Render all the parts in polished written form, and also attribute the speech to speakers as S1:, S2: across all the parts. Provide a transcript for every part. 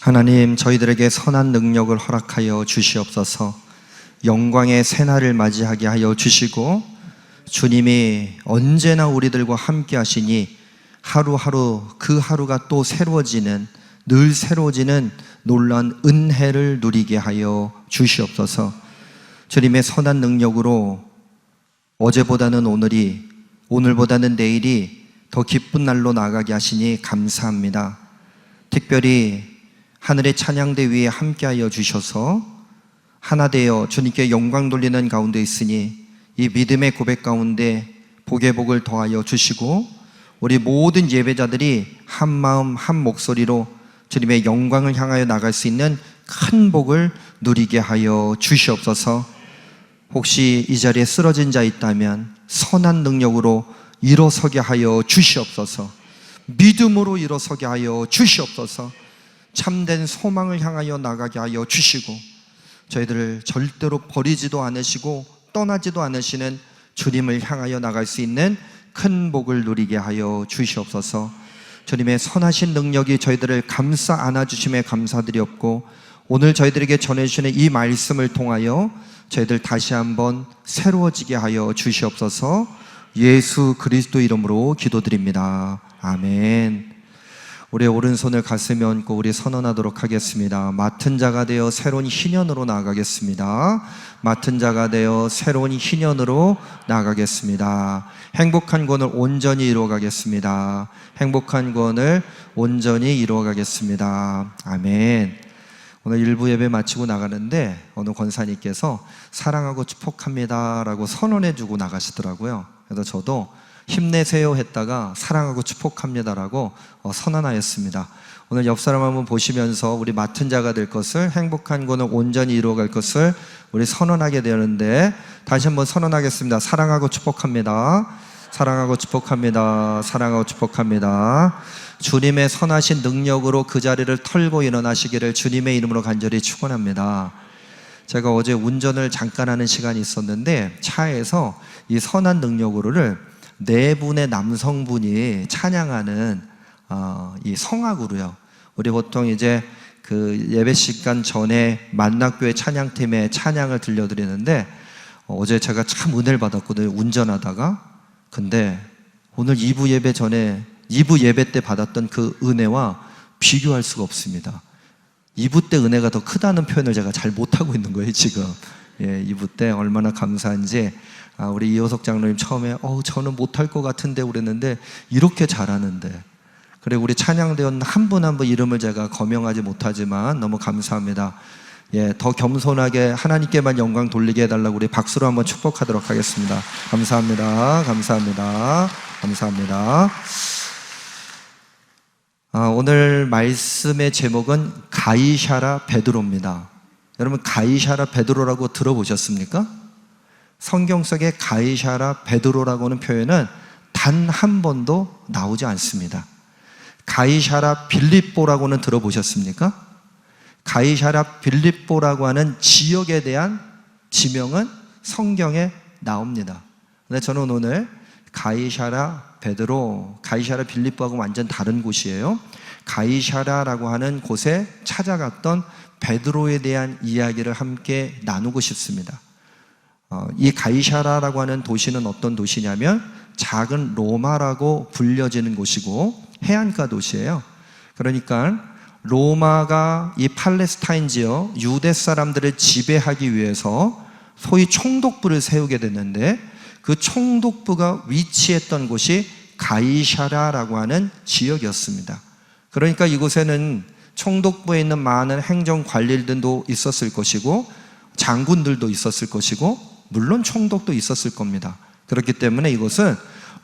S1: 하나님, 저희들에게 선한 능력을 허락하여 주시옵소서. 영광의 새날을 맞이하게 하여 주시고, 주님이 언제나 우리들과 함께 하시니 하루하루 그 하루가 또 새로워지는, 늘 새로워지는 놀라운 은혜를 누리게 하여 주시옵소서. 주님의 선한 능력으로 어제보다는 오늘이, 오늘보다는 내일이 더 기쁜 날로 나아가게 하시니 감사합니다. 특별히 하늘의 찬양대 위에 함께하여 주셔서 하나 되어 주님께 영광 돌리는 가운데 있으니 이 믿음의 고백 가운데 복의 복을 더하여 주시고, 우리 모든 예배자들이 한 마음 한 목소리로 주님의 영광을 향하여 나갈 수 있는 큰 복을 누리게 하여 주시옵소서. 혹시 이 자리에 쓰러진 자 있다면 선한 능력으로 일어서게 하여 주시옵소서. 믿음으로 일어서게 하여 주시옵소서. 참된 소망을 향하여 나가게 하여 주시고, 저희들을 절대로 버리지도 않으시고 떠나지도 않으시는 주님을 향하여 나갈 수 있는 큰 복을 누리게 하여 주시옵소서. 주님의 선하신 능력이 저희들을 감싸 안아주심에 감사드리옵고, 오늘 저희들에게 전해주시는 이 말씀을 통하여 저희들 다시 한번 새로워지게 하여 주시옵소서. 예수 그리스도 이름으로 기도드립니다. 아멘. 우리의 오른손을 가슴에 얹고 우리 선언하도록 하겠습니다. 맡은 자가 되어 새로운 희년으로 나아가겠습니다. 맡은 자가 되어 새로운 희년으로 나아가겠습니다. 행복한 권을 온전히 이루어가겠습니다. 행복한 권을 온전히 이루어가겠습니다. 아멘. 오늘 일부 예배 마치고 나가는데 어느 권사님께서 사랑하고 축복합니다 라고 선언해 주고 나가시더라고요. 그래서 저도 힘내세요 했다가 사랑하고 축복합니다 라고 선언하였습니다. 오늘 옆 사람 한번 보시면서 우리 맡은 자가 될 것을, 행복한 권을 온전히 이루어갈 것을 우리 선언하게 되는데, 다시 한번 선언하겠습니다. 사랑하고 축복합니다. 사랑하고 축복합니다. 사랑하고 축복합니다. 주님의 선하신 능력으로 그 자리를 털고 일어나시기를 주님의 이름으로 간절히 축원합니다. 제가 어제 운전을 잠깐 하는 시간이 있었는데 차에서 이 선한 능력으로를 네 분의 남성분이 찬양하는 이 성악으로요. 우리 보통 이제 그 예배 시간 전에 만납교회 찬양팀의 찬양을 들려드리는데, 어제 제가 참 은혜를 받았거든요, 운전하다가. 근데 오늘 2부 예배 전에 2부 예배 때 받았던 그 은혜와 비교할 수가 없습니다. 2부 때 은혜가 더 크다는 표현을 제가 잘 못하고 있는 거예요 지금. 2부 때 얼마나 감사한지. 우리 이호석 장로님 처음에 저는 못할 것 같은데 그랬는데 이렇게 잘하는데, 그리고 우리 찬양대원 한 분 한 분 이름을 제가 거명하지 못하지만 너무 감사합니다. 더 겸손하게 하나님께만 영광 돌리게 해달라고 우리 박수로 한번 축복하도록 하겠습니다. 감사합니다. 감사합니다. 감사합니다. 오늘 말씀의 제목은 가이샤라 베드로입니다. 여러분, 가이샤라 베드로라고 들어보셨습니까? 성경 속에 가이샤라 베드로라고 하는 표현은 단 한 번도 나오지 않습니다. 가이샤라 빌립보라고는 들어보셨습니까? 가이샤라 빌립보라고 하는 지역에 대한 지명은 성경에 나옵니다. 근데 저는 오늘 가이샤라 베드로, 가이샤라 빌립보하고 완전 다른 곳이에요. 가이샤라라고 하는 곳에 찾아갔던 베드로에 대한 이야기를 함께 나누고 싶습니다. 이 가이샤라라고 하는 도시는 어떤 도시냐면 작은 로마라고 불려지는 곳이고 해안가 도시예요. 그러니까 로마가 이 팔레스타인 지역 유대 사람들을 지배하기 위해서 소위 총독부를 세우게 됐는데, 그 총독부가 위치했던 곳이 가이샤라라고 하는 지역이었습니다. 그러니까 이곳에는 총독부에 있는 많은 행정관리들도 있었을 것이고 장군들도 있었을 것이고 물론 총독도 있었을 겁니다. 그렇기 때문에 이곳은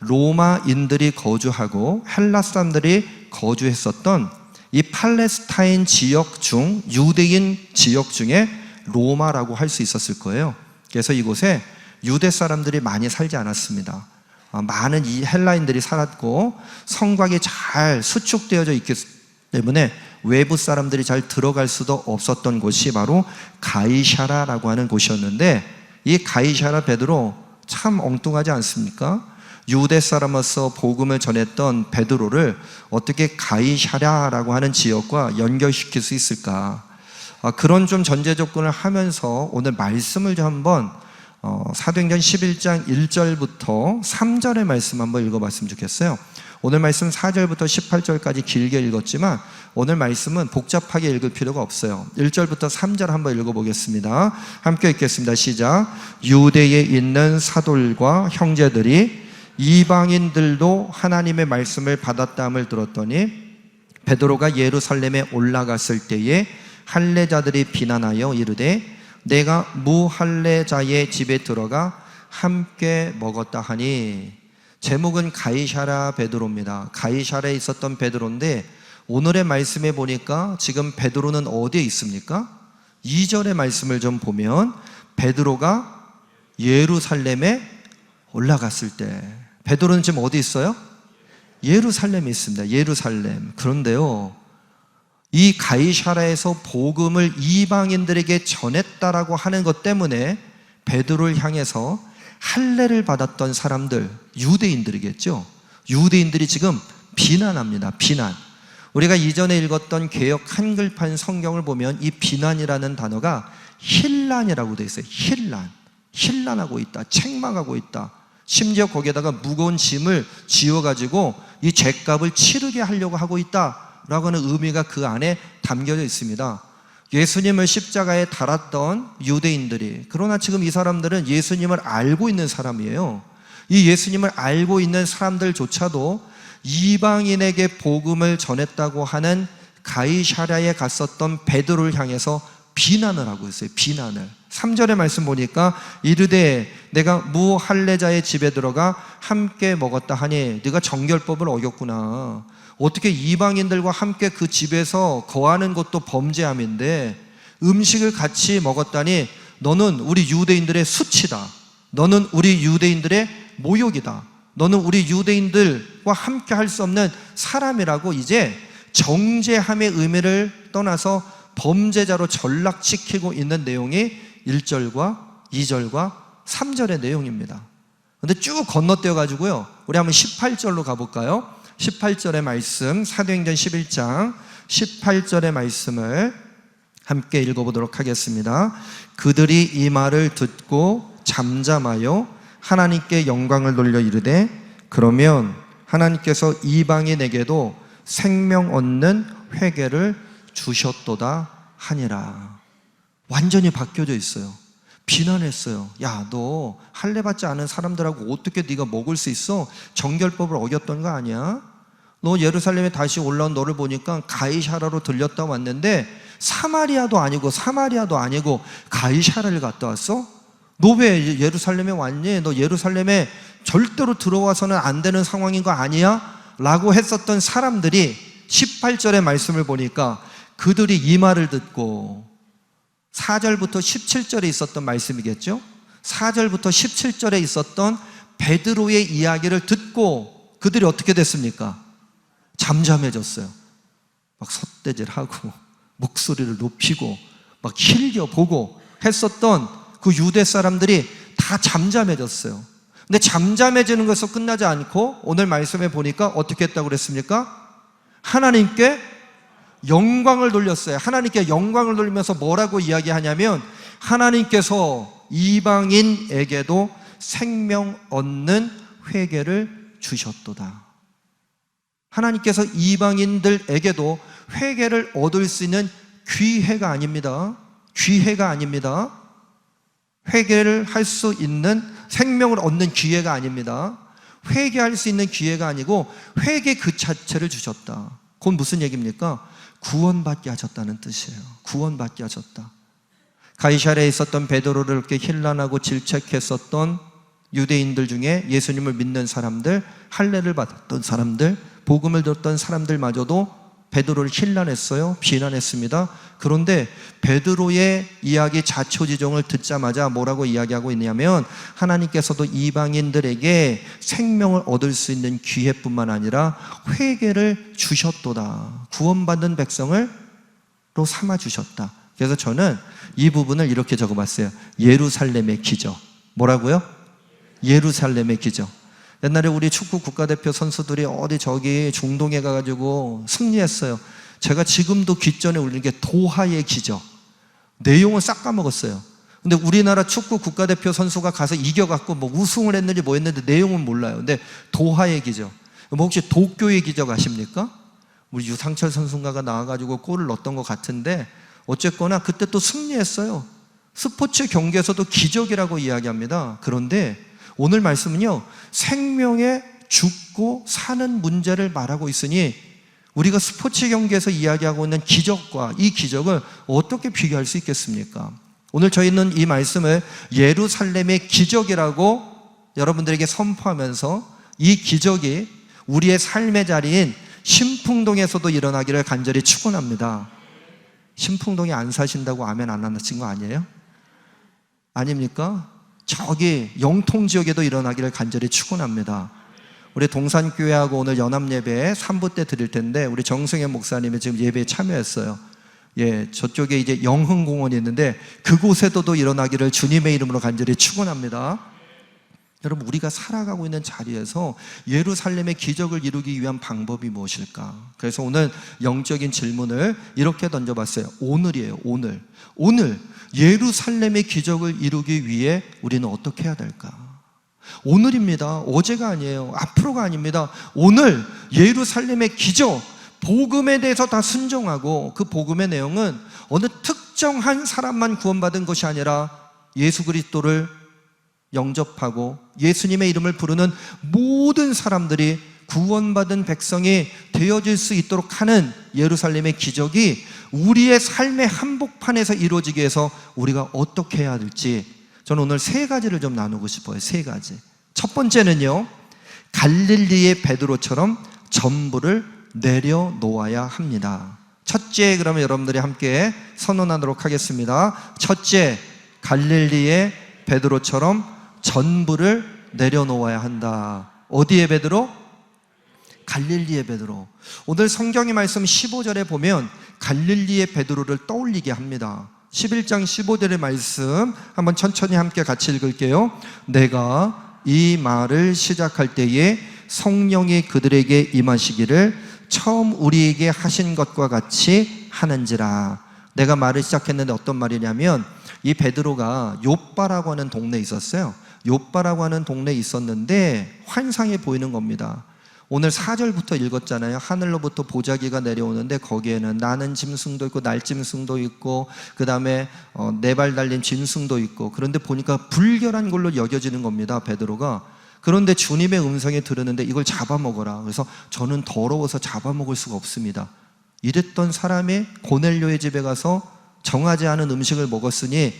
S1: 로마인들이 거주하고 헬라 사람들이 거주했었던 이 팔레스타인 지역 중, 유대인 지역 중에 로마라고 할 수 있었을 거예요. 그래서 이곳에 유대 사람들이 많이 살지 않았습니다. 많은 이 헬라인들이 살았고 성곽이 잘 수축되어져 있기 때문에 외부 사람들이 잘 들어갈 수도 없었던 곳이 바로 가이샤라라고 하는 곳이었는데, 이 가이샤라 베드로 참 엉뚱하지 않습니까? 유대 사람으로서 복음을 전했던 베드로를 어떻게 가이사랴라고 하는 지역과 연결시킬 수 있을까? 그런 좀 전제 조건을 하면서 오늘 말씀을 좀 한번 사도행전 11장 1절부터 3절의 말씀 한번 읽어봤으면 좋겠어요. 오늘 말씀 4절부터 18절까지 길게 읽었지만 오늘 말씀은 복잡하게 읽을 필요가 없어요. 1절부터 3절 한번 읽어보겠습니다. 함께 읽겠습니다. 시작. 유대에 있는 사도들과 형제들이 이방인들도 하나님의 말씀을 받았다함을 들었더니 베드로가 예루살렘에 올라갔을 때에 할례자들이 비난하여 이르되 내가 무할례자의 집에 들어가 함께 먹었다 하니. 제목은 가이사랴 베드로입니다. 가이사랴에 있었던 베드로인데 오늘의 말씀에 보니까 지금 베드로는 어디에 있습니까? 2절의 말씀을 좀 보면 베드로가 예루살렘에 올라갔을 때, 베드로는 지금 어디 있어요? 예루살렘에 있습니다. 예루살렘. 그런데요, 이 가이사랴에서 복음을 이방인들에게 전했다라고 하는 것 때문에 베드로를 향해서 할례를 받았던 사람들, 유대인들이겠죠. 유대인들이 지금 비난합니다. 비난. 우리가 이전에 읽었던 개역 한글판 성경을 보면 이 비난이라는 단어가 힐난이라고 되어 있어요. 힐난. 힐난하고 있다. 책망하고 있다. 심지어 거기에다가 무거운 짐을 지어가지고 이 죗값을 치르게 하려고 하고 있다라고 하는 의미가 그 안에 담겨져 있습니다. 예수님을 십자가에 달았던 유대인들이, 그러나 지금 이 사람들은 예수님을 알고 있는 사람이에요. 이 예수님을 알고 있는 사람들조차도 이방인에게 복음을 전했다고 하는 가이사랴에 갔었던 베드로를 향해서 비난을 하고 있어요. 비난을. 3절의 말씀 보니까 이르되 내가 무할례자의 집에 들어가 함께 먹었다 하니. 네가 정결법을 어겼구나. 어떻게 이방인들과 함께 그 집에서 거하는 것도 범죄함인데 음식을 같이 먹었다니 너는 우리 유대인들의 수치다. 너는 우리 유대인들의 모욕이다. 너는 우리 유대인들과 함께 할 수 없는 사람이라고 이제 정죄함의 의미를 떠나서 범죄자로 전락시키고 있는 내용이 1절과 2절과 3절의 내용입니다. 근데 쭉 건너뛰어 가지고요, 우리 한번 18절로 가볼까요? 18절의 말씀, 사도행전 11장 18절의 말씀을 함께 읽어보도록 하겠습니다. 그들이 이 말을 듣고 잠잠하여 하나님께 영광을 돌려 이르되 그러면 하나님께서 이방인에게도 생명 얻는 회개를 주셨도다 하니라. 완전히 바뀌어져 있어요. 비난했어요. 야, 너 할례 받지 않은 사람들하고 어떻게 네가 먹을 수 있어? 정결법을 어겼던 거 아니야? 너 예루살렘에 다시 올라온 너를 보니까 가이사랴로 들렸다 왔는데 사마리아도 아니고 가이사랴를 갔다 왔어? 너 왜 예루살렘에 왔니? 너 예루살렘에 절대로 들어와서는 안 되는 상황인 거 아니야? 라고 했었던 사람들이 18절의 말씀을 보니까 그들이 이 말을 듣고, 4절부터 17절에 있었던 말씀이겠죠? 4절부터 17절에 있었던 베드로의 이야기를 듣고 그들이 어떻게 됐습니까? 잠잠해졌어요. 막 삿대질하고 목소리를 높이고 막 힐겨보고 했었던 그 유대 사람들이 다 잠잠해졌어요. 근데 잠잠해지는 것에서 끝나지 않고 오늘 말씀에 보니까 어떻게 했다고 그랬습니까? 하나님께 영광을 돌렸어요. 하나님께 영광을 돌리면서 뭐라고 이야기하냐면 하나님께서 이방인에게도 생명 얻는 회개를 주셨도다. 하나님께서 이방인들에게도 회개를 얻을 수 있는 기회가 아닙니다. 기회가 아닙니다. 회개를 할 수 있는, 생명을 얻는 기회가 아닙니다. 회개할 수 있는 기회가 아니고 회개 그 자체를 주셨다. 그건 무슨 얘기입니까? 구원받게 하셨다는 뜻이에요. 구원받게 하셨다. 가이사랴에 있었던 베드로를 이렇게 힐난하고 질책했었던 유대인들 중에 예수님을 믿는 사람들, 할례를 받았던 사람들, 복음을 듣던 사람들마저도 베드로를 힐난했어요. 비난했습니다. 그런데 베드로의 이야기 자초지종을 듣자마자 뭐라고 이야기하고 있냐면 하나님께서도 이방인들에게 생명을 얻을 수 있는 기회뿐만 아니라 회개를 주셨도다. 구원받는 백성을 로 삼아주셨다. 그래서 저는 이 부분을 이렇게 적어봤어요. 예루살렘의 기적. 뭐라고요? 예루살렘의 기적. 옛날에 우리 축구 국가대표 선수들이 어디 저기 중동에 가가지고 승리했어요. 제가 지금도 귓전에 울리는 게 도하의 기적. 내용을 싹 까먹었어요. 근데 우리나라 축구 국가대표 선수가 가서 이겨갖고 뭐 우승을 했는지 뭐 했는데 내용은 몰라요. 근데 도하의 기적. 뭐 혹시 도쿄의 기적 아십니까? 우리 유상철 선수가 나와가지고 골을 넣었던 것 같은데 어쨌거나 그때 또 승리했어요. 스포츠 경기에서도 기적이라고 이야기합니다. 그런데 오늘 말씀은요, 생명에 죽고 사는 문제를 말하고 있으니 우리가 스포츠 경기에서 이야기하고 있는 기적과 이 기적을 어떻게 비교할 수 있겠습니까? 오늘 저희는 이 말씀을 예루살렘의 기적이라고 여러분들에게 선포하면서 이 기적이 우리의 삶의 자리인 신풍동에서도 일어나기를 간절히 축원합니다. 신풍동에 안 사신다고 아멘 안 하신 거 아니에요? 아닙니까? 저기 영통지역에도 일어나기를 간절히 축원합니다. 우리 동산교회하고 오늘 연합예배 3부 때 드릴 텐데 우리 정승현 목사님이 지금 예배에 참여했어요. 예, 저쪽에 이제 영흥공원이 있는데 그곳에도 일어나기를 주님의 이름으로 간절히 축원합니다. 여러분, 우리가 살아가고 있는 자리에서 예루살렘의 기적을 이루기 위한 방법이 무엇일까? 그래서 오늘 영적인 질문을 이렇게 던져봤어요. 오늘이에요. 오늘 예루살렘의 기적을 이루기 위해 우리는 어떻게 해야 될까? 오늘입니다. 어제가 아니에요. 앞으로가 아닙니다. 오늘 예루살렘의 기적, 복음에 대해서 다 순종하고 그 복음의 내용은 어느 특정한 사람만 구원받은 것이 아니라 예수 그리스도를 영접하고 예수님의 이름을 부르는 모든 사람들이 구원받은 백성이 되어질 수 있도록 하는 예루살렘의 기적이 우리의 삶의 한복판에서 이루어지기 위해서 우리가 어떻게 해야 될지 저는 오늘 세 가지를 좀 나누고 싶어요. 세 가지. 첫 번째는요, 갈릴리의 베드로처럼 전부를 내려놓아야 합니다. 첫째, 그러면 여러분들이 함께 선언하도록 하겠습니다. 첫째, 갈릴리의 베드로처럼 전부를 내려놓아야 한다. 어디의 베드로? 갈릴리의 베드로. 오늘 성경의 말씀 15절에 보면 갈릴리의 베드로를 떠올리게 합니다. 11장 15절의 말씀 한번 천천히 함께 같이 읽을게요. 내가 이 말을 시작할 때에 성령이 그들에게 임하시기를 처음 우리에게 하신 것과 같이 하는지라. 내가 말을 시작했는데 어떤 말이냐면 이 베드로가 욥바라고 하는 동네에 있었어요. 욥바라고 하는 동네에 있었는데 환상이 보이는 겁니다. 오늘 4절부터 읽었잖아요. 하늘로부터 보자기가 내려오는데 거기에는 나는 짐승도 있고 날짐승도 있고 그 다음에 4발 달린 짐승도 있고, 그런데 보니까 불결한 걸로 여겨지는 겁니다. 베드로가. 그런데 주님의 음성이 들으는데 이걸 잡아먹어라. 그래서 저는 더러워서 잡아먹을 수가 없습니다. 이랬던 사람이 고넬료의 집에 가서 정하지 않은 음식을 먹었으니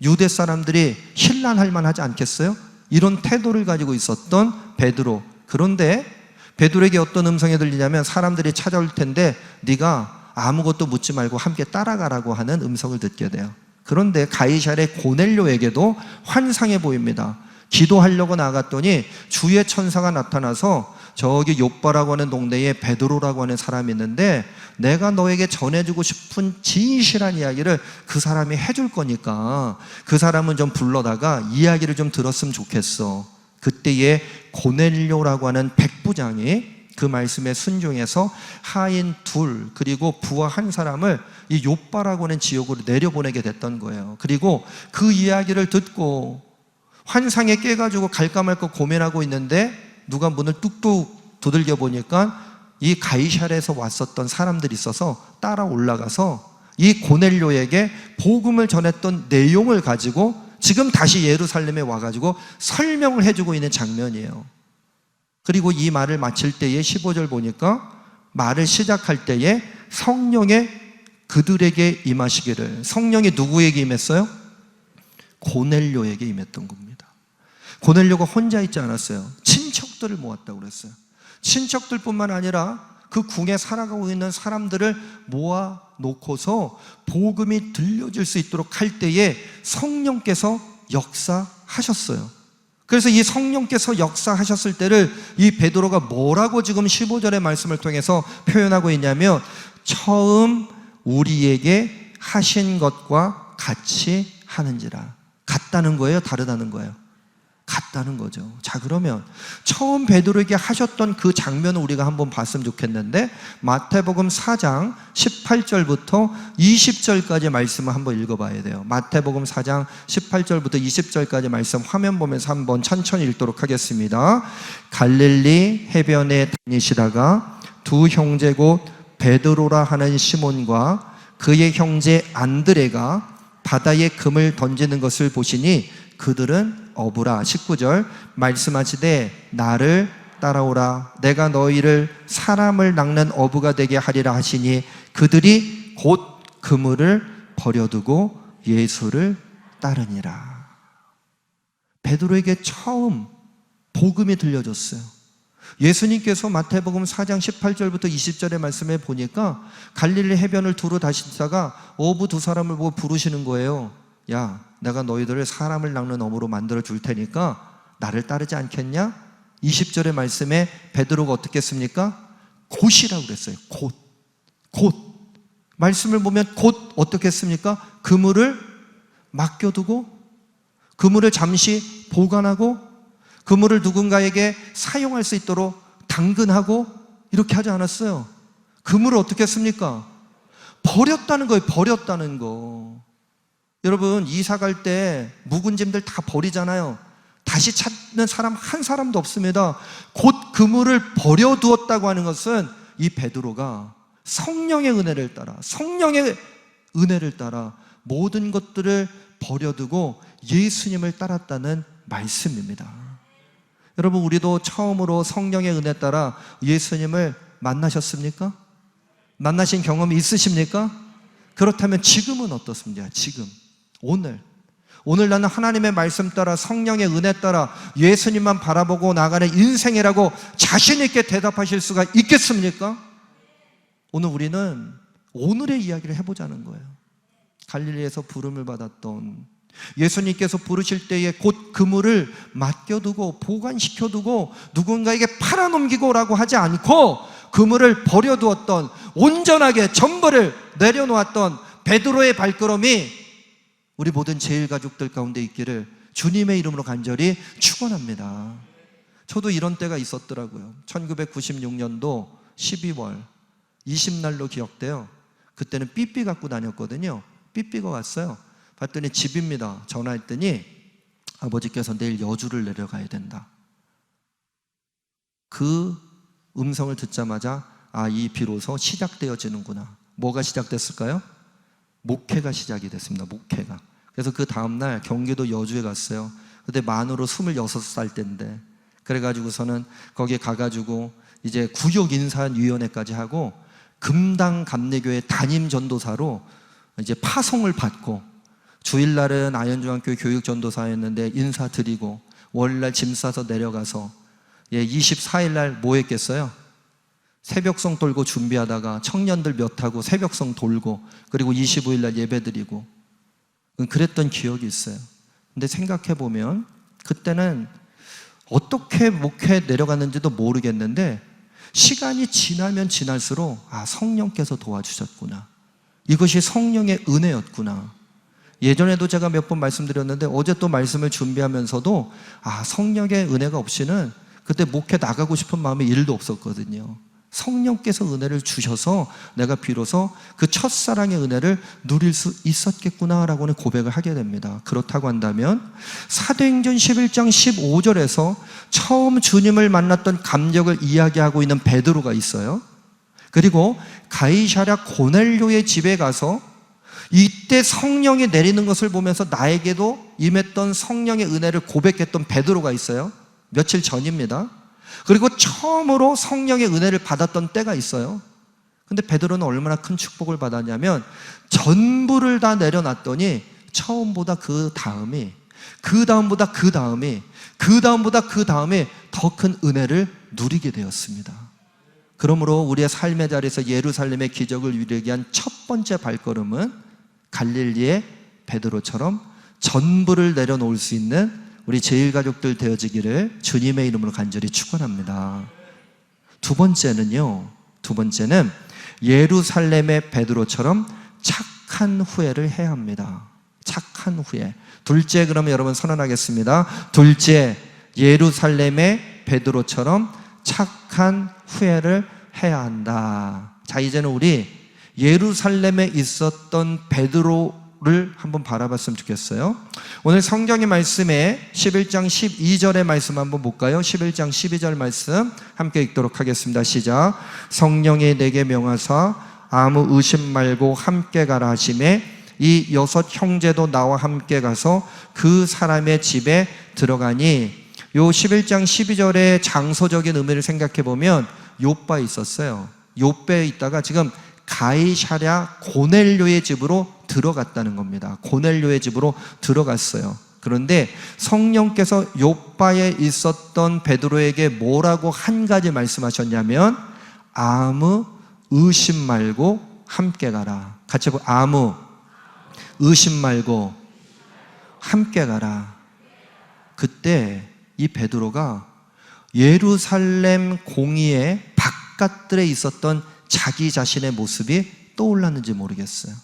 S1: 유대 사람들이 힐난할 만하지 않겠어요? 이런 태도를 가지고 있었던 베드로. 그런데 베드로에게 어떤 음성이 들리냐면 사람들이 찾아올 텐데 네가 아무것도 묻지 말고 함께 따라가라고 하는 음성을 듣게 돼요. 그런데 가이사랴의 고넬료에게도 환상해 보입니다. 기도하려고 나갔더니 주의 천사가 나타나서 저기 욥바라고 하는 동네에 베드로라고 하는 사람이 있는데 내가 너에게 전해주고 싶은 진실한 이야기를 그 사람이 해줄 거니까 그 사람은 좀 불러다가 이야기를 좀 들었으면 좋겠어. 그때에 고넬료라고 하는 백부장이 그 말씀에 순종해서 하인 2 그리고 부하 1 사람을 이 욥바라고 하는 지역으로 내려보내게 됐던 거예요. 그리고 그 이야기를 듣고 환상에 깨가지고 갈까 말까 고민하고 있는데 누가 문을 뚝뚝 두들겨 보니까 이 가이사랴에서 왔었던 사람들이 있어서 따라 올라가서 이 고넬료에게 복음을 전했던 내용을 가지고 지금 다시 예루살렘에 와가지고 설명을 해주고 있는 장면이에요. 그리고 이 말을 마칠 때에 15절 보니까 말을 시작할 때에 성령의 그들에게 임하시기를. 성령이 누구에게 임했어요? 고넬료에게 임했던 겁니다. 고넬료가 혼자 있지 않았어요. 친척들을 모았다고 그랬어요. 친척들뿐만 아니라 그 궁에 살아가고 있는 사람들을 모아놓고서 복음이 들려질 수 있도록 할 때에 성령께서 역사하셨어요. 그래서 이 성령께서 역사하셨을 때를 이 베드로가 뭐라고 지금 15절의 말씀을 통해서 표현하고 있냐면 처음 우리에게 하신 것과 같이 하는지라. 같다는 거예요? 다르다는 거예요? 봤다는 거죠. 자, 그러면 처음 베드로에게 하셨던 그 장면을 우리가 한번 봤으면 좋겠는데, 마태복음 4장 18절부터 20절까지 말씀을 한번 읽어봐야 돼요. 마태복음 4장 18절부터 20절까지 말씀 화면 보면서 한번 천천히 읽도록 하겠습니다. 갈릴리 해변에 다니시다가 두 형제 곧 베드로라 하는 시몬과 그의 형제 안드레가 바다에 금을 던지는 것을 보시니 그들은 어부라. 19절 말씀하시되 나를 따라오라. 내가 너희를 사람을 낚는 어부가 되게 하리라 하시니 그들이 곧 그물을 버려두고 예수를 따르니라. 베드로에게 처음 복음이 들려졌어요. 예수님께서 마태복음 4장 18절부터 20절의 말씀에 보니까 갈릴리 해변을 두루 다니다가 어부 두 사람을 보고 부르시는 거예요. 야, 내가 너희들을 사람을 낚는 어부로 만들어 줄 테니까 나를 따르지 않겠냐? 20절의 말씀에 베드로가 어떻게 했습니까? 곧이라고 그랬어요. 곧. 말씀을 보면 곧 어떻게 했습니까? 그물을 맡겨두고, 그물을 잠시 보관하고, 그물을 누군가에게 사용할 수 있도록 당근하고, 이렇게 하지 않았어요. 그물을 어떻게 했습니까? 버렸다는 거예요. 버렸다는 거. 여러분, 이사 갈 때 묵은 짐들 다 버리잖아요. 다시 찾는 사람 한 사람도 없습니다. 곧 그물을 버려두었다고 하는 것은 이 베드로가 성령의 은혜를 따라 모든 것들을 버려두고 예수님을 따랐다는 말씀입니다. 여러분, 우리도 처음으로 성령의 은혜 따라 예수님을 만나셨습니까? 만나신 경험이 있으십니까? 그렇다면 지금은 어떻습니까? 지금, 오늘 나는 하나님의 말씀 따라 성령의 은혜 따라 예수님만 바라보고 나가는 인생이라고 자신 있게 대답하실 수가 있겠습니까? 오늘 우리는 오늘의 이야기를 해보자는 거예요. 갈릴리에서 부름을 받았던 예수님께서 부르실 때에 곧 그물을 맡겨두고 보관시켜두고 누군가에게 팔아넘기고 라고 하지 않고 그물을 버려두었던, 온전하게 전부를 내려놓았던 베드로의 발걸음이 우리 모든 제일가족들 가운데 있기를 주님의 이름으로 간절히 축원합니다. 저도 이런 때가 있었더라고요. 1996년도 12월 20날로 기억돼요. 그때는 삐삐 갖고 다녔거든요. 삐삐가 왔어요. 봤더니 집입니다. 전화했더니 아버지께서 내일 여주를 내려가야 된다. 그 음성을 듣자마자 이 비로소 시작되어지는구나. 뭐가 시작됐을까요? 목회가 시작이 됐습니다. 목회가. 그래서 그 다음날 경기도 여주에 갔어요. 그때 만으로 26살 때인데, 그래가지고서는 거기에 가가지고 이제 구역인사위원회까지 하고 금당 감리교회 담임 전도사로 이제 파송을 받고, 주일날은 아현중학교 교육전도사였는데 인사드리고, 월요일날 짐 싸서 내려가서 24일날 뭐 했겠어요? 새벽성 돌고 준비하다가 청년들 몇 하고 새벽성 돌고, 그리고 25일날 예배드리고, 그랬던 기억이 있어요. 근데 생각해보면 그때는 어떻게 목회 내려갔는지도 모르겠는데 시간이 지나면 지날수록 성령께서 도와주셨구나, 이것이 성령의 은혜였구나. 예전에도 제가 몇 번 말씀드렸는데 어제 또 말씀을 준비하면서도 성령의 은혜가 없이는 그때 목회 나가고 싶은 마음이 1도 없었거든요. 성령께서 은혜를 주셔서 내가 비로소 그 첫사랑의 은혜를 누릴 수 있었겠구나라고는 고백을 하게 됩니다. 그렇다고 한다면 사도행전 11장 15절에서 처음 주님을 만났던 감격을 이야기하고 있는 베드로가 있어요. 그리고 가이사랴 고넬료의 집에 가서 이때 성령이 내리는 것을 보면서 나에게도 임했던 성령의 은혜를 고백했던 베드로가 있어요. 며칠 전입니다. 그리고 처음으로 성령의 은혜를 받았던 때가 있어요. 근데 베드로는 얼마나 큰 축복을 받았냐면 전부를 다 내려놨더니 처음보다 그 다음이 더 큰 은혜를 누리게 되었습니다. 그러므로 우리의 삶의 자리에서 예루살렘의 기적을 이루기 위한 첫 번째 발걸음은 갈릴리의 베드로처럼 전부를 내려놓을 수 있는 우리 제일가족들 되어지기를 주님의 이름으로 간절히 축원합니다. 두 번째는 예루살렘의 베드로처럼 착한 후회를 해야 합니다. 착한 후회. 둘째, 그러면 여러분 선언하겠습니다. 둘째, 예루살렘의 베드로처럼 착한 후회를 해야 한다. 자, 이제는 우리 예루살렘에 있었던 베드로를 한번 바라봤으면 좋겠어요. 오늘 성경의 말씀에 11장 12절의 말씀 한번 볼까요? 11장 12절 말씀 함께 읽도록 하겠습니다. 시작. 성령이 내게 명하사 아무 의심 말고 함께 가라 하시매 이 6 형제도 나와 함께 가서 그 사람의 집에 들어가니, 요 11장 12절의 장소적인 의미를 생각해 보면 요바에 있었어요. 요바에 있다가 지금 가이사랴 고넬료의 집으로 들어갔다는 겁니다. 고넬료의 집으로 들어갔어요. 그런데 성령께서 요바에 있었던 베드로에게 뭐라고 한 가지 말씀하셨냐면 아무 의심 말고 함께 가라. 같이 보고 아무 의심 말고 함께 가라. 그때 이 베드로가 예루살렘 공의의 바깥들에 있었던 자기 자신의 모습이 떠올랐는지 모르겠어요.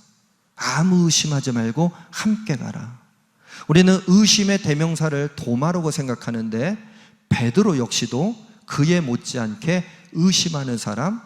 S1: 아무 의심하지 말고 함께 가라. 우리는 의심의 대명사를 도마라고 생각하는데 베드로 역시도 그에 못지않게 의심하는 사람,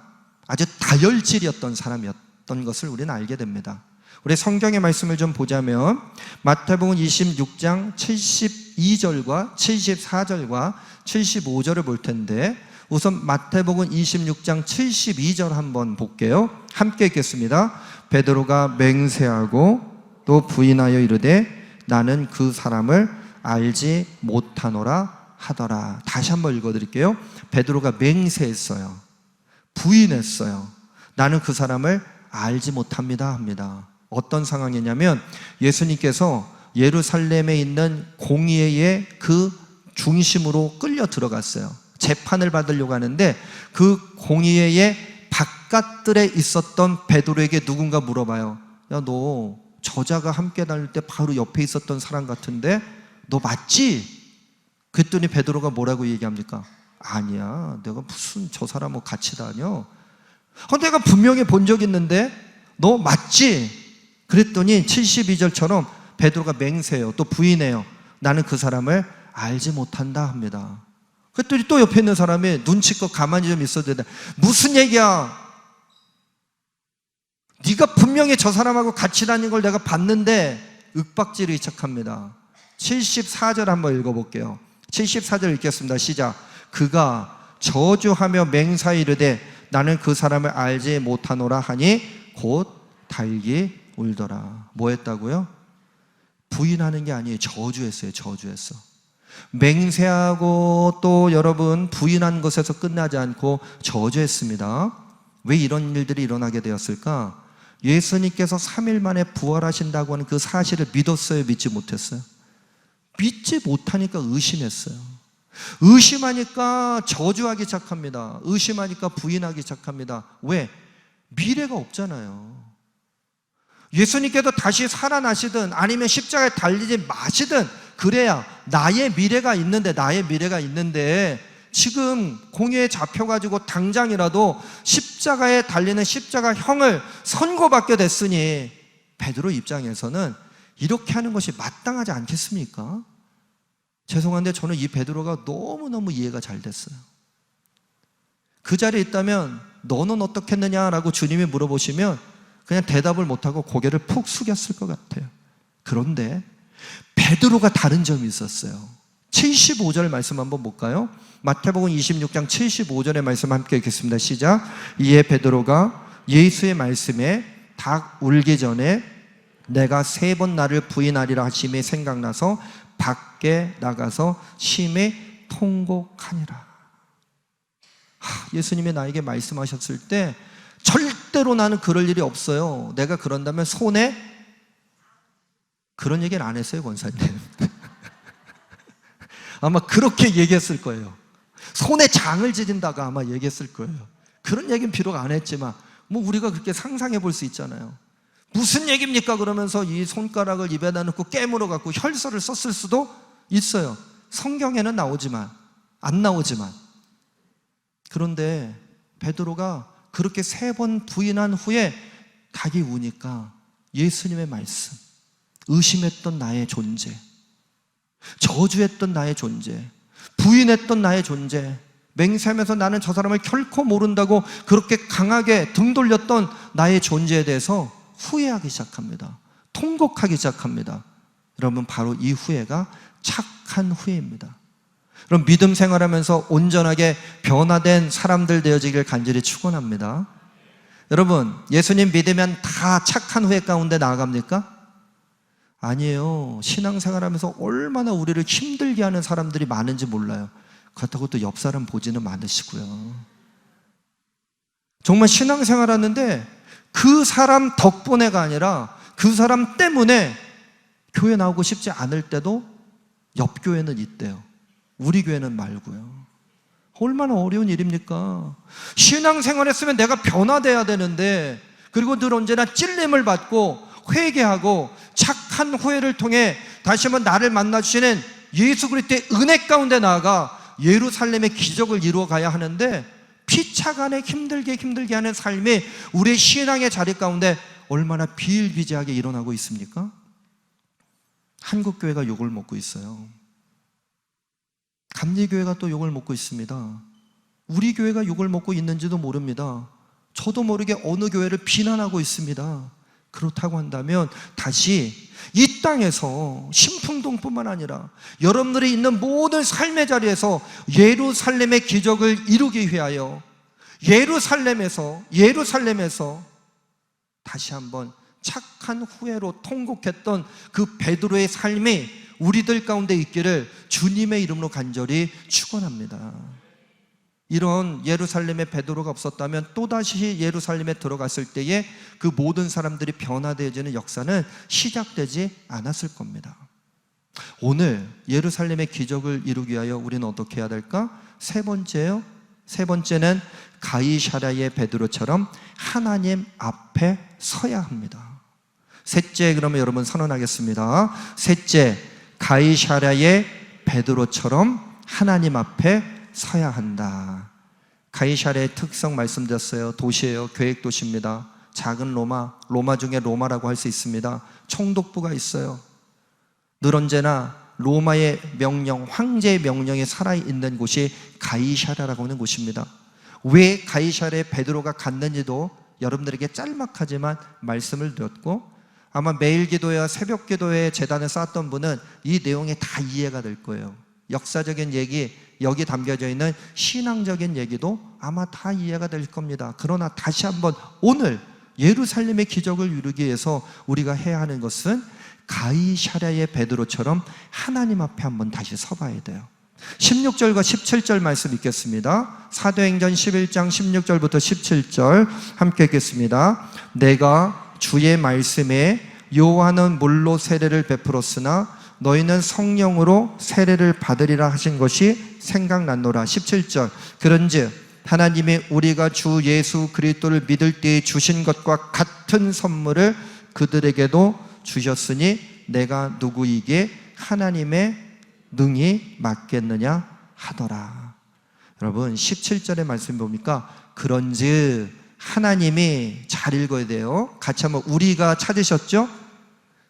S1: 아주 다혈질이었던 사람이었던 것을 우리는 알게 됩니다. 우리 성경의 말씀을 좀 보자면 마태복음 26장 72절과 74절과 75절을 볼 텐데, 우선 마태복음 26장 72절 한번 볼게요. 함께 읽겠습니다. 베드로가 맹세하고 또 부인하여 이르되 나는 그 사람을 알지 못하노라 하더라. 다시 한번 읽어드릴게요. 베드로가 맹세했어요. 부인했어요. 나는 그 사람을 알지 못합니다 합니다. 어떤 상황이냐면 예수님께서 예루살렘에 있는 공의회의 그 중심으로 끌려 들어갔어요. 재판을 받으려고 하는데 그 공의회의 바깥들에 있었던 베드로에게 누군가 물어봐요. 야, 너 저자가 함께 다닐 때 바로 옆에 있었던 사람 같은데 너 맞지? 그랬더니 베드로가 뭐라고 얘기합니까? 아니야, 내가 무슨 저 사람하고 같이 다녀? 내가 분명히 본 적 있는데 너 맞지? 그랬더니 72절처럼 베드로가 맹세해요. 또 부인해요. 나는 그 사람을 알지 못한다 합니다. 그랬더니 또 옆에 있는 사람이 눈치껏 가만히 좀 있어도 된다. 무슨 얘기야? 네가 분명히 저 사람하고 같이 다닌 걸 내가 봤는데, 윽박지르기 시작합니다. 74절 한번 읽어볼게요. 74절 읽겠습니다. 시작. 그가 저주하며 맹사에 이르되 나는 그 사람을 알지 못하노라 하니 곧 달기 울더라. 뭐 했다고요? 부인하는 게 아니에요. 저주했어요. 저주했어. 맹세하고 또 여러분 부인한 것에서 끝나지 않고 저주했습니다. 왜 이런 일들이 일어나게 되었을까? 예수님께서 3일 만에 부활하신다고 하는 그 사실을 믿었어요? 믿지 못했어요? 믿지 못하니까 의심했어요. 의심하니까 저주하기 시작합니다. 의심하니까 부인하기 시작합니다. 왜? 미래가 없잖아요. 예수님께서 다시 살아나시든 아니면 십자가에 달리지 마시든 그래야 나의 미래가 있는데 지금 공회에 잡혀가지고 당장이라도 십자가에 달리는 십자가형을 선고받게 됐으니 베드로 입장에서는 이렇게 하는 것이 마땅하지 않겠습니까? 죄송한데 저는 이 베드로가 너무너무 이해가 잘 됐어요. 그 자리에 있다면 너는 어떻겠느냐라고 주님이 물어보시면 그냥 대답을 못하고 고개를 푹 숙였을 것 같아요. 그런데 베드로가 다른 점이 있었어요. 75절 말씀 한번 볼까요? 마태복음 26장 75절의 말씀 함께 읽겠습니다. 시작. 이에 베드로가 예수의 말씀에 닭 울기 전에 내가 3번 나를 부인하리라 하심이 생각나서 밖에 나가서 심히 통곡하니라. 예수님이 나에게 말씀하셨을 때 절대로 나는 그럴 일이 없어요. 내가 그런다면 손에, 그런 얘기는 안 했어요, 권사님. 아마 그렇게 얘기했을 거예요. 손에 장을 지진다가 아마 얘기했을 거예요. 그런 얘기는 비록 안 했지만 뭐 우리가 그렇게 상상해 볼 수 있잖아요. 무슨 얘기입니까? 그러면서 이 손가락을 입에다 넣고 깨물어 갖고 혈서를 썼을 수도 있어요. 성경에는 안 나오지만 그런데 베드로가 그렇게 3번 부인한 후에 닭이 우니까 예수님의 말씀, 의심했던 나의 존재, 저주했던 나의 존재, 부인했던 나의 존재, 맹세하면서 나는 저 사람을 결코 모른다고 그렇게 강하게 등 돌렸던 나의 존재에 대해서 후회하기 시작합니다. 통곡하기 시작합니다. 여러분, 바로 이 후회가 착한 후회입니다. 그럼 믿음 생활하면서 온전하게 변화된 사람들 되어지길 간절히 축원합니다. 여러분, 예수님 믿으면 다 착한 후회 가운데 나아갑니까? 아니에요. 신앙생활하면서 얼마나 우리를 힘들게 하는 사람들이 많은지 몰라요. 그렇다고 또 옆 사람 보지는 않으시고요. 정말 신앙생활하는데 그 사람 덕분에가 아니라 그 사람 때문에 교회 나오고 싶지 않을 때도 옆 교회는 있대요. 우리 교회는 말고요. 얼마나 어려운 일입니까? 신앙생활했으면 내가 변화돼야 되는데, 그리고 늘 언제나 찔림을 받고 회개하고 착한 후회를 통해 다시 한번 나를 만나주시는 예수 그리스도의 은혜 가운데 나아가 예루살렘의 기적을 이루어 가야 하는데, 피차간에 힘들게 하는 삶이 우리의 신앙의 자리 가운데 얼마나 비일비재하게 일어나고 있습니까? 한국교회가 욕을 먹고 있어요. 감리교회가 또 욕을 먹고 있습니다. 우리 교회가 욕을 먹고 있는지도 모릅니다. 저도 모르게 어느 교회를 비난하고 있습니다. 그렇다고 한다면 다시 이 땅에서 신풍동뿐만 아니라 여러분들이 있는 모든 삶의 자리에서 예루살렘의 기적을 이루기 위하여 예루살렘에서 다시 한번 착한 후회로 통곡했던 그 베드로의 삶이 우리들 가운데 있기를 주님의 이름으로 간절히 축원합니다. 이런 예루살렘의 베드로가 없었다면 또다시 예루살렘에 들어갔을 때에 그 모든 사람들이 변화되어지는 역사는 시작되지 않았을 겁니다. 오늘 예루살렘의 기적을 이루기 위하여 우리는 어떻게 해야 될까? 세 번째는 가이사랴의 베드로처럼 하나님 앞에 서야 합니다. 셋째, 그러면 여러분 선언하겠습니다. 셋째, 가이사랴의 베드로처럼 하나님 앞에 서야 한다. 가이사랴의 특성 말씀드렸어요. 도시예요. 계획도시입니다. 작은 로마 중에 로마라고 할 수 있습니다. 총독부가 있어요. 늘 언제나 로마의 명령, 황제의 명령이 살아있는 곳이 가이사랴라고 하는 곳입니다. 왜 가이사랴에 베드로가 갔는지도 여러분들에게 짤막하지만 말씀을 드렸고, 아마 매일 기도회와 새벽 기도회 재단을 쌓았던 분은 이 내용이 다 이해가 될 거예요. 역사적인 얘기, 여기 담겨져 있는 신앙적인 얘기도 아마 다 이해가 될 겁니다. 그러나 다시 한번 오늘 예루살렘의 기적을 이루기 위해서 우리가 해야 하는 것은 가이사랴의 베드로처럼 하나님 앞에 한번 다시 서봐야 돼요. 16절과 17절 말씀 읽겠습니다. 사도행전 11장 16절부터 17절 함께 읽겠습니다. 내가 주의 말씀에 요한은 물로 세례를 베풀었으나 너희는 성령으로 세례를 받으리라 하신 것이 생각났노라. 17절 그런즉 하나님이 우리가 주 예수 그리스도를 믿을 때에 주신 것과 같은 선물을 그들에게도 주셨으니 내가 누구에게 하나님의 능히 맡겠느냐 하더라. 여러분 17절의 말씀 보니까 그런즉 하나님이, 잘 읽어야 돼요. 같이 한번, 우리가 찾으셨죠?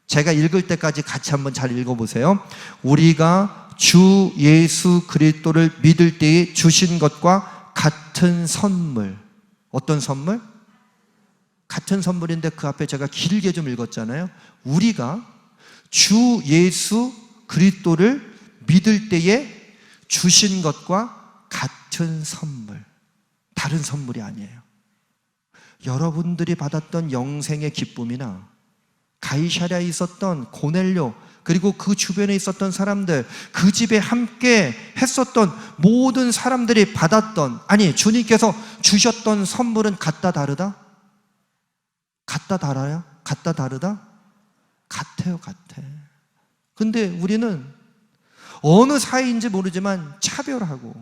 S1: 제가 읽을 때까지 같이 한번 잘 읽어보세요. 우리가 주 예수 그리스도를 믿을 때에 주신 것과 같은 선물. 어떤 선물? 같은 선물인데 그 앞에 제가 길게 좀 읽었잖아요. 우리가 주 예수 그리스도를 믿을 때에 주신 것과 같은 선물. 다른 선물이 아니에요. 여러분들이 받았던 영생의 기쁨이나 가이사랴에 있었던 고넬료, 그리고 그 주변에 있었던 사람들, 그 집에 함께 했었던 모든 사람들이 받았던, 아니 주님께서 주셨던 선물은 같다 다르다? 같다 달아요? 같다 다르다? 같아요. 같아. 근데 우리는 어느 사이인지 모르지만 차별하고,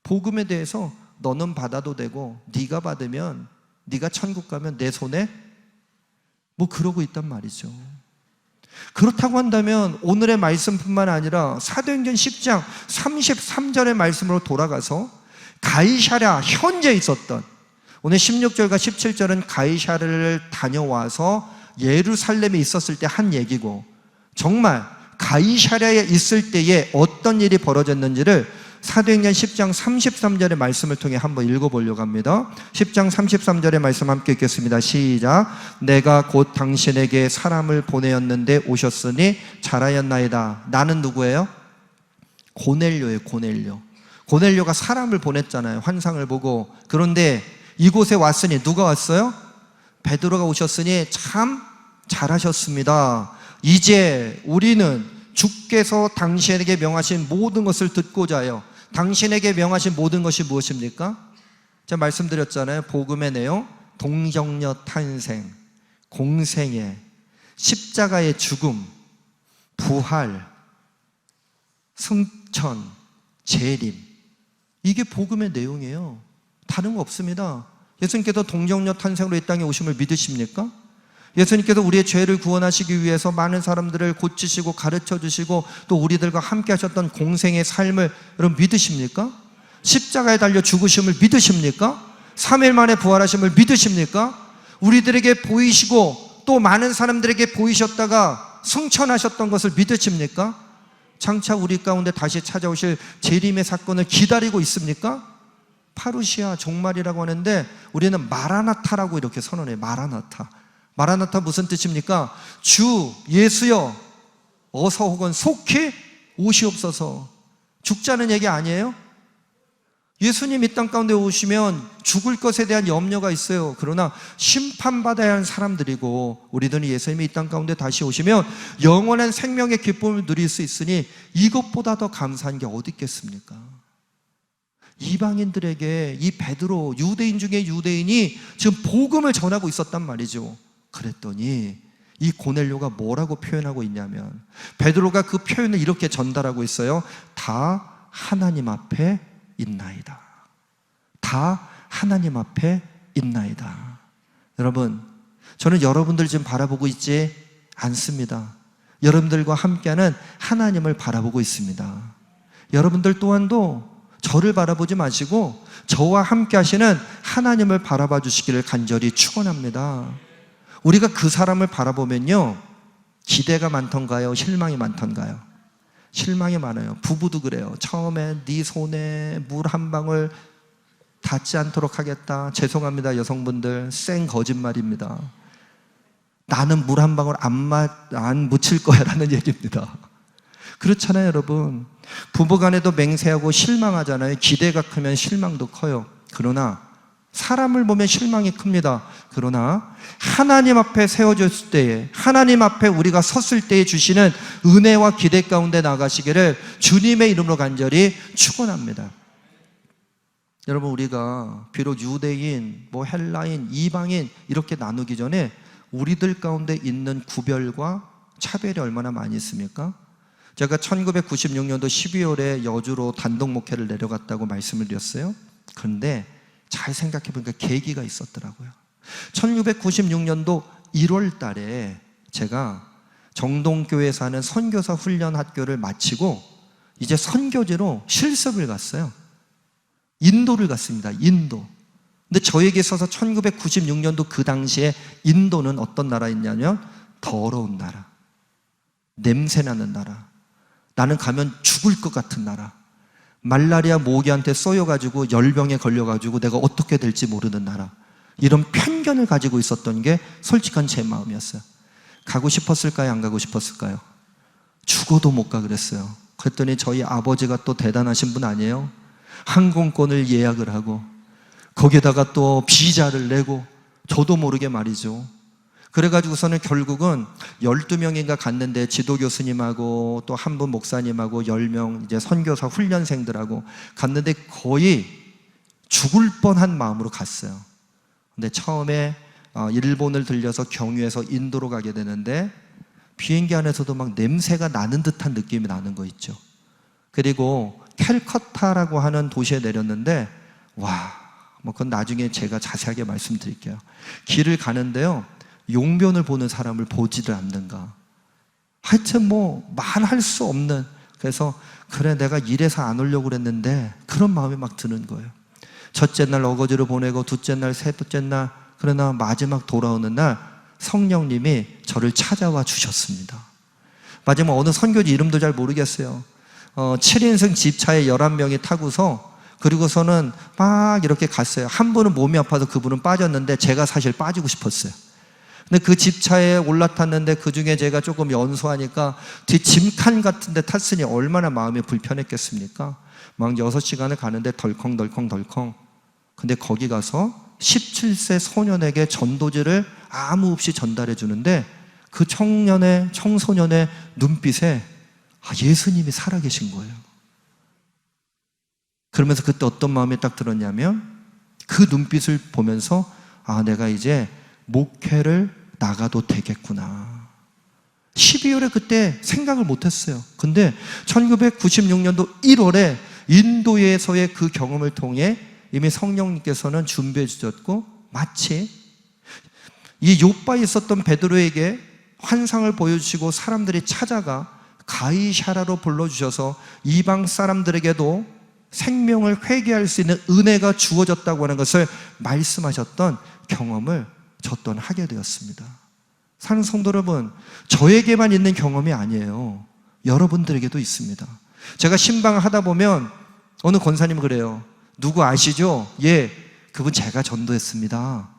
S1: 복음에 대해서 너는 받아도 되고 네가 받으면, 네가 천국 가면 내 손에 뭐 그러고 있단 말이죠. 그렇다고 한다면 오늘의 말씀뿐만 아니라 사도행전 10장 33절의 말씀으로 돌아가서 가이사랴 현재 있었던, 오늘 16절과 17절은 가이사랴를 다녀와서 예루살렘에 있었을 때 한 얘기고, 정말 가이사랴에 있을 때에 어떤 일이 벌어졌는지를 사도행전 10장 33절의 말씀을 통해 한번 읽어보려고 합니다. 10장 33절의 말씀 함께 읽겠습니다. 시작. 내가 곧 당신에게 사람을 보내었는데 오셨으니 잘하였나이다. 나는 누구예요? 고넬료예요. 고넬료가 사람을 보냈잖아요. 환상을 보고. 그런데 이곳에 왔으니 누가 왔어요? 베드로가 오셨으니 참 잘하셨습니다. 이제 우리는 주께서 당신에게 명하신 모든 것을 듣고자 하여. 당신에게 명하신 모든 것이 무엇입니까? 제가 말씀드렸잖아요. 복음의 내용, 동정녀 탄생, 공생애, 십자가의 죽음, 부활, 승천, 재림. 이게 복음의 내용이에요. 다른 거 없습니다. 예수님께서 동정녀 탄생으로 이 땅에 오심을 믿으십니까? 예수님께서 우리의 죄를 구원하시기 위해서 많은 사람들을 고치시고 가르쳐 주시고 또 우리들과 함께 하셨던 공생의 삶을 여러분 믿으십니까? 십자가에 달려 죽으심을 믿으십니까? 3일 만에 부활하심을 믿으십니까? 우리들에게 보이시고 또 많은 사람들에게 보이셨다가 승천하셨던 것을 믿으십니까? 장차 우리 가운데 다시 찾아오실 재림의 사건을 기다리고 있습니까? 파루시아 종말이라고 하는데 우리는 마라나타라고 이렇게 선언해요. 마라나타 무슨 뜻입니까? 주 예수여 어서 혹은 속히 오시옵소서. 죽자는 얘기 아니에요? 예수님 이 땅 가운데 오시면 죽을 것에 대한 염려가 있어요. 그러나 심판받아야 하는 사람들이고 우리들은 예수님이 이 땅 가운데 다시 오시면 영원한 생명의 기쁨을 누릴 수 있으니 이것보다 더 감사한 게 어디 있겠습니까? 이방인들에게 이 베드로, 유대인 중에 유대인이 지금 복음을 전하고 있었단 말이죠. 그랬더니 이 고넬료가 뭐라고 표현하고 있냐면 베드로가 그 표현을 이렇게 전달하고 있어요. 다 하나님 앞에 있나이다. 다 하나님 앞에 있나이다. 여러분, 저는 여러분들 지금 바라보고 있지 않습니다. 여러분들과 함께하는 하나님을 바라보고 있습니다. 여러분들 또한도 저를 바라보지 마시고 저와 함께 하시는 하나님을 바라봐 주시기를 간절히 축원합니다. 우리가 그 사람을 바라보면요, 기대가 많던가요? 실망이 많던가요? 실망이 많아요. 부부도 그래요. 처음에 네 손에 물 한 방울 닿지 않도록 하겠다. 죄송합니다, 여성분들. 생 거짓말입니다. 나는 물 한 방울 안 묻힐 거야 라는 얘기입니다. 그렇잖아요, 여러분. 부부간에도 맹세하고 실망하잖아요. 기대가 크면 실망도 커요. 그러나 사람을 보면 실망이 큽니다. 그러나 하나님 앞에 세워졌을 때에, 하나님 앞에 우리가 섰을 때에 주시는 은혜와 기대 가운데 나가시기를 주님의 이름으로 간절히 축원합니다. 여러분, 우리가 비록 유대인, 헬라인, 이방인 이렇게 나누기 전에 우리들 가운데 있는 구별과 차별이 얼마나 많이 있습니까? 제가 1996년도 12월에 여주로 단독 목회를 내려갔다고 말씀을 드렸어요. 그런데 잘 생각해 보니까 계기가 있었더라고요. 1996년도 1월 달에 제가 정동교회에서 하는 선교사 훈련 학교를 마치고 이제 선교지로 실습을 갔어요. 인도를 갔습니다. 인도. 근데 저에게 있어서 1996년도 그 당시에 인도는 어떤 나라였냐면 더러운 나라, 냄새나는 나라, 나는 가면 죽을 것 같은 나라, 말라리아 모기한테 쏘여가지고 열병에 걸려가지고 내가 어떻게 될지 모르는 나라, 이런 편견을 가지고 있었던 게 솔직한 제 마음이었어요. 가고 싶었을까요? 안 가고 싶었을까요? 죽어도 못 가 그랬어요. 그랬더니 저희 아버지가 또 대단하신 분 아니에요? 항공권을 예약을 하고 거기에다가 또 비자를 내고 저도 모르게 말이죠. 그래가지고서는 결국은 12명인가 갔는데 지도교수님하고 또 한 분 목사님하고 10명 이제 선교사 훈련생들하고 갔는데 거의 죽을 뻔한 마음으로 갔어요. 근데 처음에 일본을 들려서 경유해서 인도로 가게 되는데 비행기 안에서도 막 냄새가 나는 듯한 느낌이 나는 거 있죠. 그리고 캘커타라고 하는 도시에 내렸는데 그건 나중에 제가 자세하게 말씀드릴게요. 길을 가는데요, 용변을 보는 사람을 보지를 않는가. 하여튼 말할 수 없는, 그래서 그래 내가 이래서 안 오려고 그랬는데 그런 마음이 막 드는 거예요. 첫째 날 어거지로 보내고 둘째 날, 셋째 날, 그러나 마지막 돌아오는 날 성령님이 저를 찾아와 주셨습니다. 마지막 어느 선교지 이름도 잘 모르겠어요. 7인승 집차에 11명이 타고서 그리고서는 막 이렇게 갔어요. 한 분은 몸이 아파서 그분은 빠졌는데 제가 사실 빠지고 싶었어요. 근데 그 집차에 올라탔는데 그 중에 제가 조금 연소하니까 뒤 짐칸 같은 데 탔으니 얼마나 마음이 불편했겠습니까? 막 6시간을 가는데 덜컹. 근데 거기 가서 17세 소년에게 전도지를 아무 없이 전달해 주는데 그 청소년의 눈빛에 예수님이 살아계신 거예요. 그러면서 그때 어떤 마음이 딱 들었냐면 그 눈빛을 보면서 내가 이제 목회를 나가도 되겠구나. 12월에 그때 생각을 못했어요. 근데 1996년도 1월에 인도에서의 그 경험을 통해 이미 성령님께서는 준비해 주셨고 마치 이 욥바에 있었던 베드로에게 환상을 보여주시고 사람들이 찾아가 가이샤라로 불러주셔서 이방 사람들에게도 생명을 회개할 수 있는 은혜가 주어졌다고 하는 것을 말씀하셨던 경험을 저 또한 하게 되었습니다. 사랑하는 성도 여러분, 저에게만 있는 경험이 아니에요. 여러분들에게도 있습니다. 제가 신방을 하다 보면 어느 권사님은 그래요. 누구 아시죠? 예, 그분 제가 전도했습니다.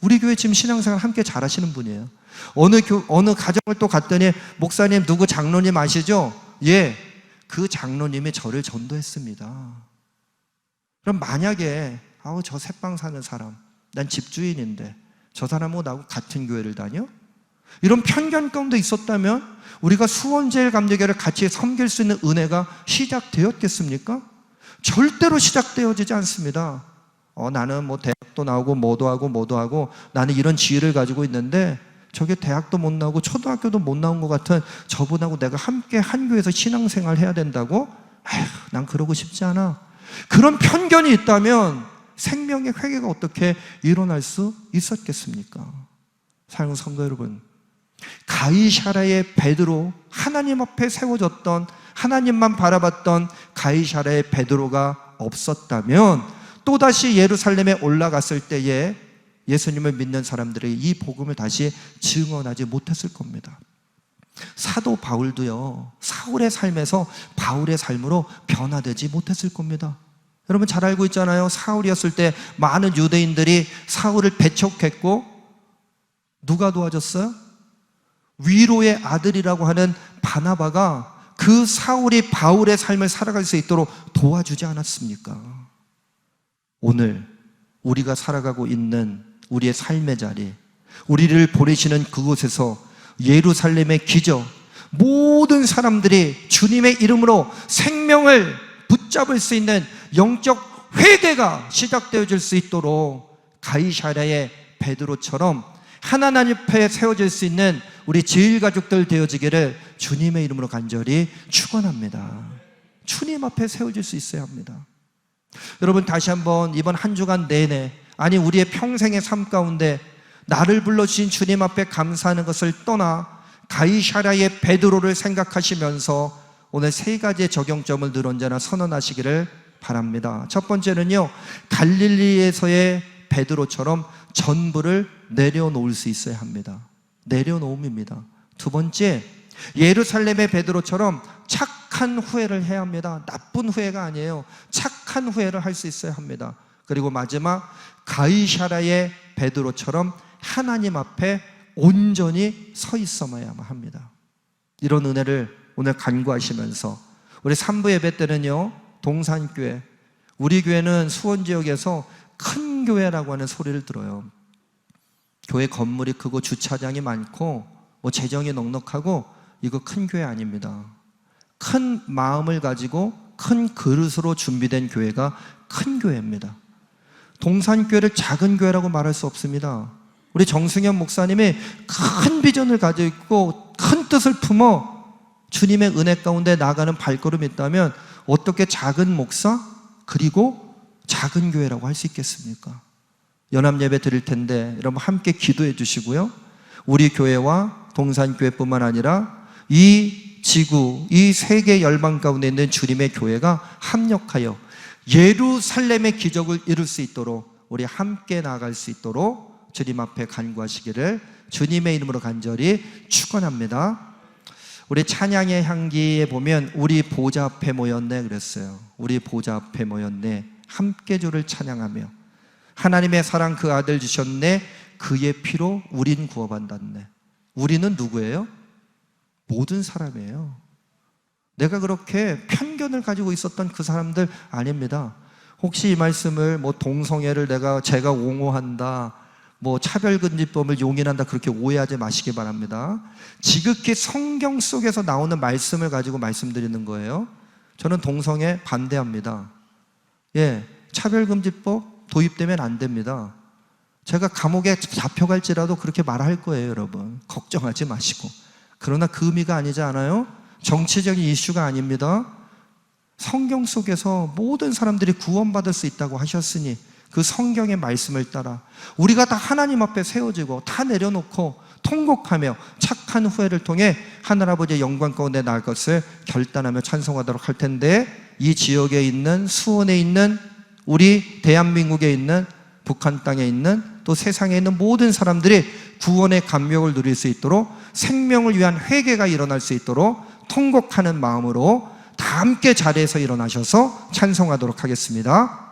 S1: 우리 교회 지금 신앙생활 함께 잘하시는 분이에요. 어느 가정을 또 갔더니 목사님 누구 장로님 아시죠? 예, 그 장로님이 저를 전도했습니다. 그럼 만약에 저 새빵 사는 사람, 난 집주인인데 저 사람하고 나하고 같은 교회를 다녀? 이런 편견 가운데 있었다면 우리가 수원제일감리교회를 같이 섬길 수 있는 은혜가 시작되었겠습니까? 절대로 시작되어지지 않습니다. 나는 뭐 대학도 나오고 뭐도 하고 나는 이런 지위를 가지고 있는데 저게 대학도 못 나오고 초등학교도 못 나온 것 같은 저분하고 내가 함께 한 교회에서 신앙생활 해야 된다고? 난 그러고 싶지 않아. 그런 편견이 있다면 생명의 회개가 어떻게 일어날 수 있었겠습니까? 사랑하는 성도 여러분, 가이사랴의 베드로, 하나님 앞에 세워졌던, 하나님만 바라봤던 가이사랴의 베드로가 없었다면 또다시 예루살렘에 올라갔을 때에 예수님을 믿는 사람들이 이 복음을 다시 증언하지 못했을 겁니다. 사도 바울도요, 사울의 삶에서 바울의 삶으로 변화되지 못했을 겁니다. 여러분 잘 알고 있잖아요. 사울이었을 때 많은 유대인들이 사울을 배척했고 누가 도와줬어요? 위로의 아들이라고 하는 바나바가 그 사울이 바울의 삶을 살아갈 수 있도록 도와주지 않았습니까? 오늘 우리가 살아가고 있는 우리의 삶의 자리, 우리를 보내시는 그곳에서 예루살렘의 기적, 모든 사람들이 주님의 이름으로 생명을 붙잡을 수 있는 영적 회개가 시작되어질 수 있도록 가이사랴의 베드로처럼 하나님 앞에 세워질 수 있는 우리 제일가족들 되어지기를 주님의 이름으로 간절히 축원합니다. 주님 앞에 세워질 수 있어야 합니다. 여러분 다시 한번 이번 한 주간 내내, 아니 우리의 평생의 삶 가운데 나를 불러주신 주님 앞에 감사하는 것을 떠나 가이사랴의 베드로를 생각하시면서 오늘 3가지의 적용점을 늘 언제나 선언하시기를 바랍니다. 첫 번째는요, 갈릴리에서의 베드로처럼 전부를 내려놓을 수 있어야 합니다. 내려놓음입니다. 두 번째, 예루살렘의 베드로처럼 착한 후회를 해야 합니다. 나쁜 후회가 아니에요. 착한 후회를 할 수 있어야 합니다. 그리고 마지막, 가이사랴의 베드로처럼 하나님 앞에 온전히 서 있어야만 합니다. 이런 은혜를 오늘 간구하시면서 우리 3부 예배 때는요, 동산교회, 우리 교회는 수원지역에서 큰 교회라고 하는 소리를 들어요. 교회 건물이 크고 주차장이 많고 뭐 재정이 넉넉하고 이거 큰 교회 아닙니다. 큰 마음을 가지고 큰 그릇으로 준비된 교회가 큰 교회입니다. 동산교회를 작은 교회라고 말할 수 없습니다. 우리 정승현 목사님이 큰 비전을 가지고 있고 큰 뜻을 품어 주님의 은혜 가운데 나가는 발걸음이 있다면 어떻게 작은 목사 그리고 작은 교회라고 할 수 있겠습니까? 연합예배 드릴 텐데 여러분 함께 기도해 주시고요, 우리 교회와 동산교회뿐만 아니라 이 지구, 이 세계 열방 가운데 있는 주님의 교회가 합력하여 예루살렘의 기적을 이룰 수 있도록 우리 함께 나아갈 수 있도록 주님 앞에 간구하시기를 주님의 이름으로 간절히 축원합니다. 우리 찬양의 향기에 보면 우리 보좌 앞에 모였네 그랬어요. 우리 보좌 앞에 모였네. 함께 주를 찬양하며 하나님의 사랑 그 아들 주셨네. 그의 피로 우린 구원받았네. 우리는 누구예요? 모든 사람이에요. 내가 그렇게 편견을 가지고 있었던 그 사람들 아닙니다. 혹시 이 말씀을 동성애를 제가 옹호한다, 차별금지법을 용인한다 그렇게 오해하지 마시기 바랍니다. 지극히 성경 속에서 나오는 말씀을 가지고 말씀드리는 거예요. 저는 동성애 반대합니다. 차별금지법 도입되면 안 됩니다. 제가 감옥에 잡혀갈지라도 그렇게 말할 거예요, 여러분. 걱정하지 마시고. 그러나 그 의미가 아니지 않아요? 정치적인 이슈가 아닙니다. 성경 속에서 모든 사람들이 구원받을 수 있다고 하셨으니 그 성경의 말씀을 따라 우리가 다 하나님 앞에 세워지고 다 내려놓고 통곡하며 착한 후회를 통해 하늘아버지의 영광 가운데 나을 것을 결단하며 찬송하도록 할 텐데, 이 지역에 있는, 수원에 있는, 우리 대한민국에 있는, 북한 땅에 있는, 또 세상에 있는 모든 사람들이 구원의 감격을 누릴 수 있도록, 생명을 위한 회개가 일어날 수 있도록 통곡하는 마음으로 다 함께 자리에서 일어나셔서 찬송하도록 하겠습니다.